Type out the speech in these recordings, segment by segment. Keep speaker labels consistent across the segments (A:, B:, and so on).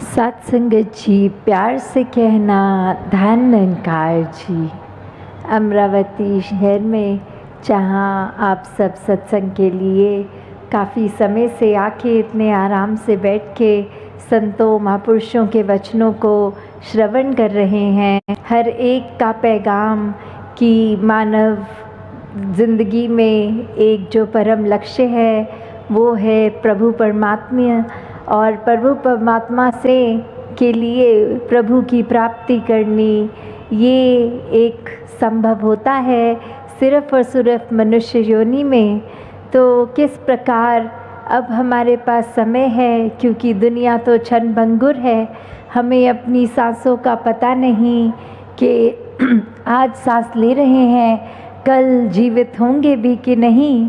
A: सत्संगत जी, प्यार से कहना धन निरंकार जी। अमरावती शहर में जहाँ आप सब सत्संग के लिए काफ़ी समय से आके इतने आराम से बैठ के संतों महापुरुषों के वचनों को श्रवण कर रहे हैं। हर एक का पैगाम कि मानव जिंदगी में एक जो परम लक्ष्य है वो है प्रभु परमात्मा, और प्रभु परमात्मा से के लिए प्रभु की प्राप्ति करनी, ये एक संभव होता है सिर्फ़ और सिर्फ मनुष्य योनि में। तो किस प्रकार अब हमारे पास समय है, क्योंकि दुनिया तो क्षणभंगुर है, हमें अपनी सांसों का पता नहीं कि आज सांस ले रहे हैं, कल जीवित होंगे भी कि नहीं।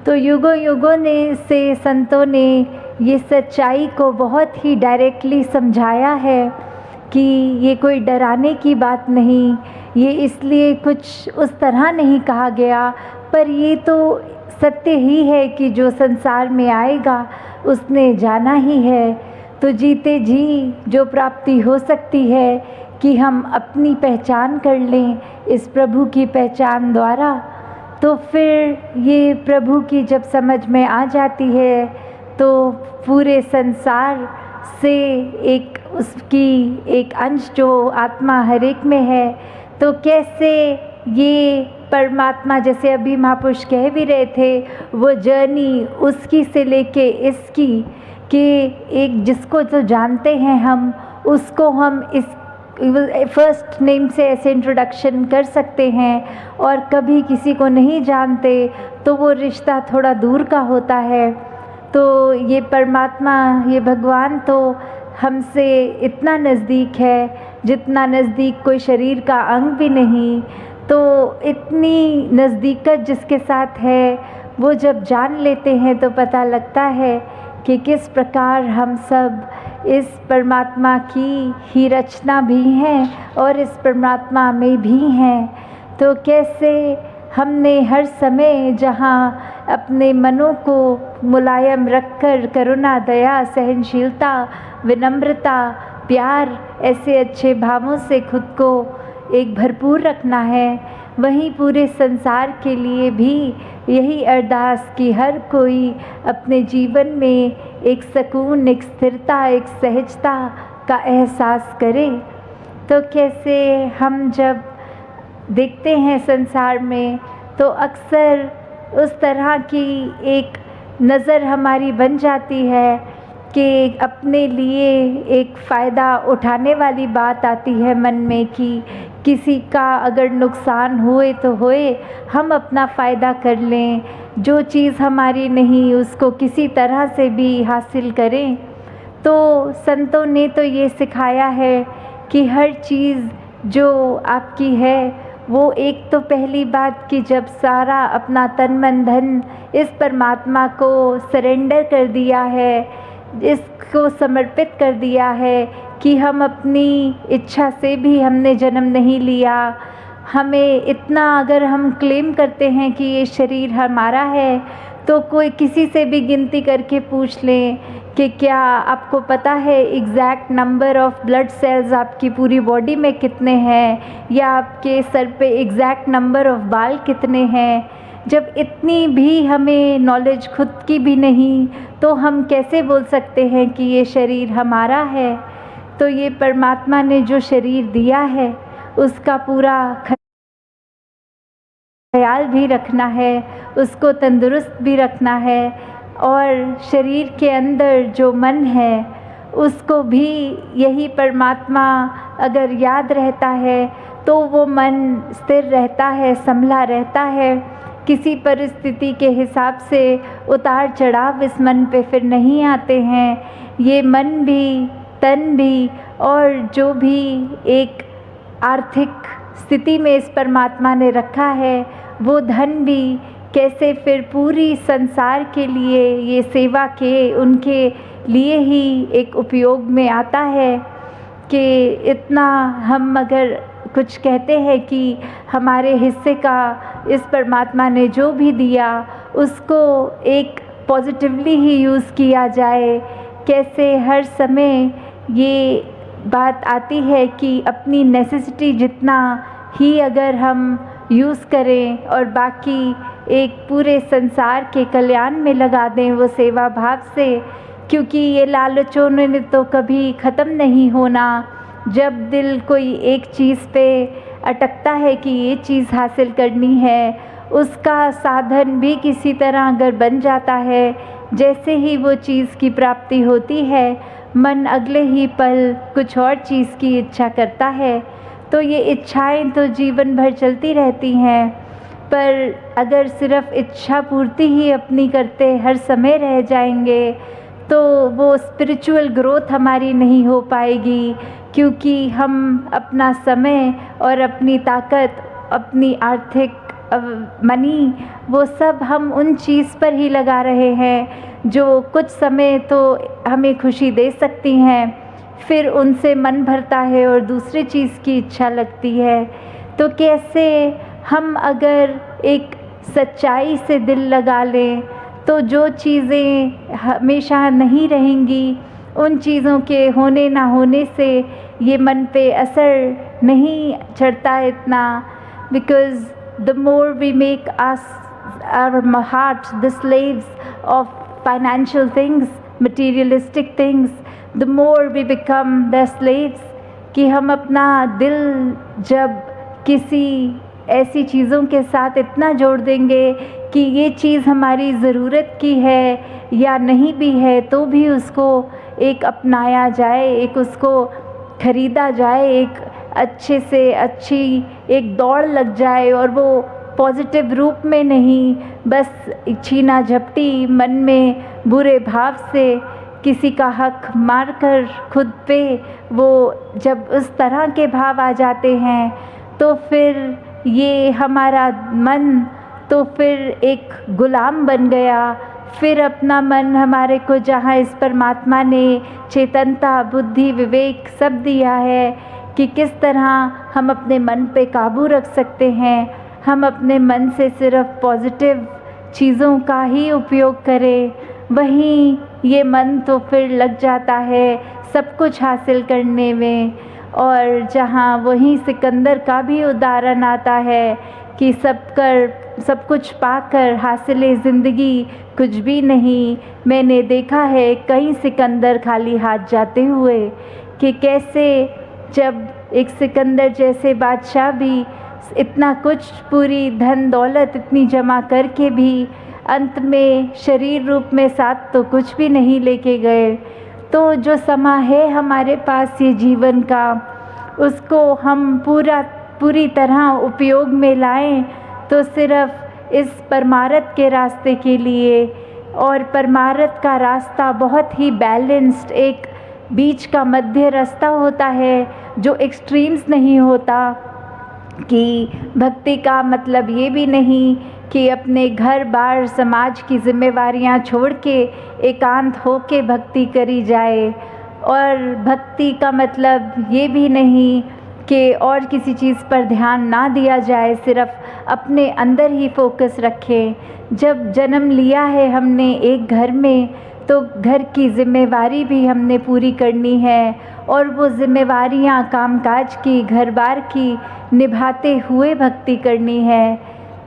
A: तो युगों युगों से संतों ने ये सच्चाई को बहुत ही डायरेक्टली समझाया है कि ये कोई डराने की बात नहीं, ये इसलिए कुछ उस तरह नहीं कहा गया, पर ये तो सत्य ही है कि जो संसार में आएगा उसने जाना ही है। तो जीते जी जो प्राप्ति हो सकती है कि हम अपनी पहचान कर लें इस प्रभु की पहचान द्वारा, तो फिर ये प्रभु की जब समझ में आ जाती है तो पूरे संसार से एक उसकी एक अंश जो आत्मा हर एक में है, तो कैसे ये परमात्मा, जैसे अभी महापुरुष कह भी रहे थे, वो जर्नी उसकी से लेके इसकी, कि एक जिसको तो जानते हैं हम उसको हम इस फर्स्ट नेम से ऐसे इंट्रोडक्शन कर सकते हैं, और कभी किसी को नहीं जानते तो वो रिश्ता थोड़ा दूर का होता है। तो ये परमात्मा, ये भगवान तो हमसे इतना नज़दीक है जितना नज़दीक कोई शरीर का अंग भी नहीं। तो इतनी नज़दीकत जिसके साथ है, वो जब जान लेते हैं तो पता लगता है कि किस प्रकार हम सब इस परमात्मा की ही रचना भी हैं और इस परमात्मा में भी हैं। तो कैसे हमने हर समय जहाँ अपने मनों को मुलायम रखकर करुणा, दया, सहनशीलता, विनम्रता, प्यार, ऐसे अच्छे भावों से खुद को एक भरपूर रखना है, वहीं पूरे संसार के लिए भी यही अरदास कि हर कोई अपने जीवन में एक सुकून, एक स्थिरता, एक सहजता का एहसास करे। तो कैसे हम जब देखते हैं संसार में तो अक्सर उस तरह की एक नज़र हमारी बन जाती है कि अपने लिए एक फ़ायदा उठाने वाली बात आती है मन में कि किसी का अगर नुकसान हुए तो होए, हम अपना फ़ायदा कर लें, जो चीज़ हमारी नहीं उसको किसी तरह से भी हासिल करें। तो संतों ने तो ये सिखाया है कि हर चीज़ जो आपकी है वो एक तो पहली बात कि जब सारा अपना तन मन धन इस परमात्मा को सरेंडर कर दिया है, इसको समर्पित कर दिया है कि हम अपनी इच्छा से भी हमने जन्म नहीं लिया, हमें इतना अगर हम क्लेम करते हैं कि ये शरीर हमारा है, तो कोई किसी से भी गिनती करके पूछ लें कि क्या आपको पता है exact number of blood cells आपकी पूरी बॉडी में कितने हैं, या आपके सर पे एग्जैक्ट नंबर ऑफ बाल कितने हैं। जब इतनी भी हमें नॉलेज खुद की भी नहीं, तो हम कैसे बोल सकते हैं कि ये शरीर हमारा है। तो ये परमात्मा ने जो शरीर दिया है उसका पूरा ख्याल भी रखना है, उसको तंदुरुस्त भी रखना है, और शरीर के अंदर जो मन है उसको भी यही परमात्मा अगर याद रहता है तो वो मन स्थिर रहता है, संभला रहता है। किसी परिस्थिति के हिसाब से उतार चढ़ाव इस मन पे फिर नहीं आते हैं। ये मन भी, तन भी, और जो भी एक आर्थिक स्थिति में इस परमात्मा ने रखा है, वो धन भी कैसे फिर पूरी संसार के लिए, ये सेवा के उनके लिए ही एक उपयोग में आता है। कि इतना हम अगर कुछ कहते हैं कि हमारे हिस्से का इस परमात्मा ने जो भी दिया उसको एक पॉजिटिवली ही यूज़ किया जाए, कैसे हर समय ये बात आती है कि अपनी नेसेसिटी जितना ही अगर हम यूज़ करें और बाकी एक पूरे संसार के कल्याण में लगा दें वो सेवा भाव से, क्योंकि ये लालचों ने तो कभी ख़त्म नहीं होना। जब दिल कोई एक चीज़ पे अटकता है कि ये चीज़ हासिल करनी है, उसका साधन भी किसी तरह अगर बन जाता है, जैसे ही वो चीज़ की प्राप्ति होती है, मन अगले ही पल कुछ और चीज़ की इच्छा करता है। तो ये इच्छाएं तो जीवन भर चलती रहती हैं, पर अगर सिर्फ इच्छा पूर्ति ही अपनी करते हर समय रह जाएंगे तो वो स्पिरिचुअल ग्रोथ हमारी नहीं हो पाएगी, क्योंकि हम अपना समय और अपनी ताकत, अपनी आर्थिक मनी, वो सब हम उन चीज़ पर ही लगा रहे हैं जो कुछ समय तो हमें खुशी दे सकती हैं, फिर उनसे मन भरता है और दूसरी चीज़ की इच्छा लगती है। तो कैसे हम अगर एक सच्चाई से दिल लगा लें तो जो चीज़ें हमेशा नहीं रहेंगी, उन चीज़ों के होने ना होने से ये मन पे असर नहीं चढ़ता इतना, because the more we make our heart the slaves of financial things, materialistic things, the more we become the slaves। कि हम अपना दिल जब किसी ऐसी चीज़ों के साथ इतना जोड़ देंगे कि ये चीज़ हमारी ज़रूरत की है या नहीं भी है तो भी उसको एक अपनाया जाए, एक उसको ख़रीदा जाए, एक अच्छे से अच्छी एक दौड़ लग जाए, और वो पॉजिटिव रूप में नहीं, बस छीना झपटी मन में बुरे भाव से किसी का हक मारकर खुद पे, वो जब उस तरह के भाव आ जाते हैं तो फिर ये हमारा मन तो फिर एक गुलाम बन गया। फिर अपना मन हमारे को जहाँ इस परमात्मा ने चेतनता, बुद्धि, विवेक सब दिया है कि किस तरह हम अपने मन पे काबू रख सकते हैं, हम अपने मन से सिर्फ पॉजिटिव चीज़ों का ही उपयोग करें, वहीं ये मन तो फिर लग जाता है सब कुछ हासिल करने में। और जहाँ वहीं सिकंदर का भी उदाहरण आता है कि सब कुछ पाकर हासिले ज़िंदगी कुछ भी नहीं। मैंने देखा है कई सिकंदर खाली हाथ जाते हुए, कि कैसे जब एक सिकंदर जैसे बादशाह भी इतना कुछ पूरी धन दौलत इतनी जमा करके भी अंत में शरीर रूप में साथ तो कुछ भी नहीं लेके गए। तो जो समा है हमारे पास ये जीवन का, उसको हम पूरी तरह उपयोग में लाएं तो सिर्फ इस परमार्थ के रास्ते के लिए। और परमार्थ का रास्ता बहुत ही बैलेंस्ड, एक बीच का मध्य रास्ता होता है जो एक्सट्रीम्स नहीं होता। कि भक्ति का मतलब ये भी नहीं कि अपने घर बार समाज की जिम्मेवारियां छोड़ के एकांत होके भक्ति करी जाए, और भक्ति का मतलब ये भी नहीं कि और किसी चीज़ पर ध्यान ना दिया जाए, सिर्फ अपने अंदर ही फोकस रखें। जब जन्म लिया है हमने एक घर में, तो घर की जिम्मेवारी भी हमने पूरी करनी है, और वो जिम्मेवारियां कामकाज की, घर बार की निभाते हुए भक्ति करनी है।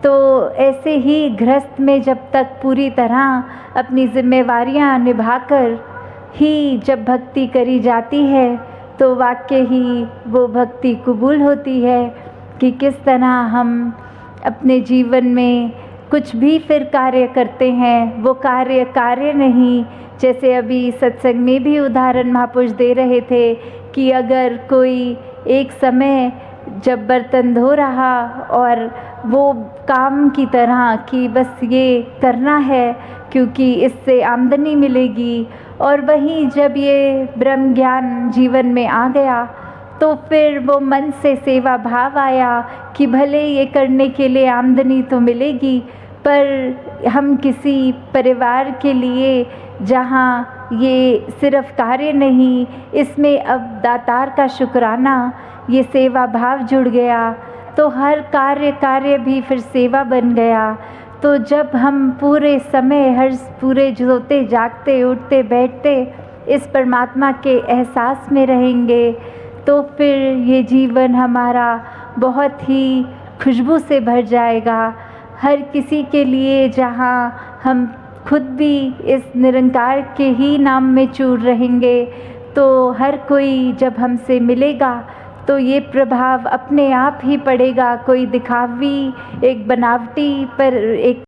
A: तो ऐसे ही गृहस्थ में जब तक पूरी तरह अपनी जिम्मेवारियां निभाकर ही जब भक्ति करी जाती है तो वाकई ही वो भक्ति कबूल होती है। कि किस तरह हम अपने जीवन में कुछ भी फिर कार्य करते हैं, वो कार्य नहीं। जैसे अभी सत्संग में भी उदाहरण महापुरुष दे रहे थे कि अगर कोई एक समय जब बर्तन धो रहा और वो काम की तरह कि बस ये करना है क्योंकि इससे आमदनी मिलेगी, और वहीं जब ये ब्रह्म ज्ञान जीवन में आ गया तो फिर वो मन से सेवा भाव आया कि भले ये करने के लिए आमदनी तो मिलेगी, पर हम किसी परिवार के लिए जहाँ ये सिर्फ कार्य नहीं, इसमें अब दातार का शुक्राना, ये सेवा भाव जुड़ गया, तो हर कार्य भी फिर सेवा बन गया। तो जब हम पूरे समय पूरे सोते जागते उठते बैठते इस परमात्मा के एहसास में रहेंगे तो फिर ये जीवन हमारा बहुत ही खुशबू से भर जाएगा। हर किसी के लिए जहाँ हम खुद भी इस निरंकार के ही नाम में चूर रहेंगे तो हर कोई जब हमसे मिलेगा तो ये प्रभाव अपने आप ही पड़ेगा। कोई दिखावी, एक बनावटी पर एक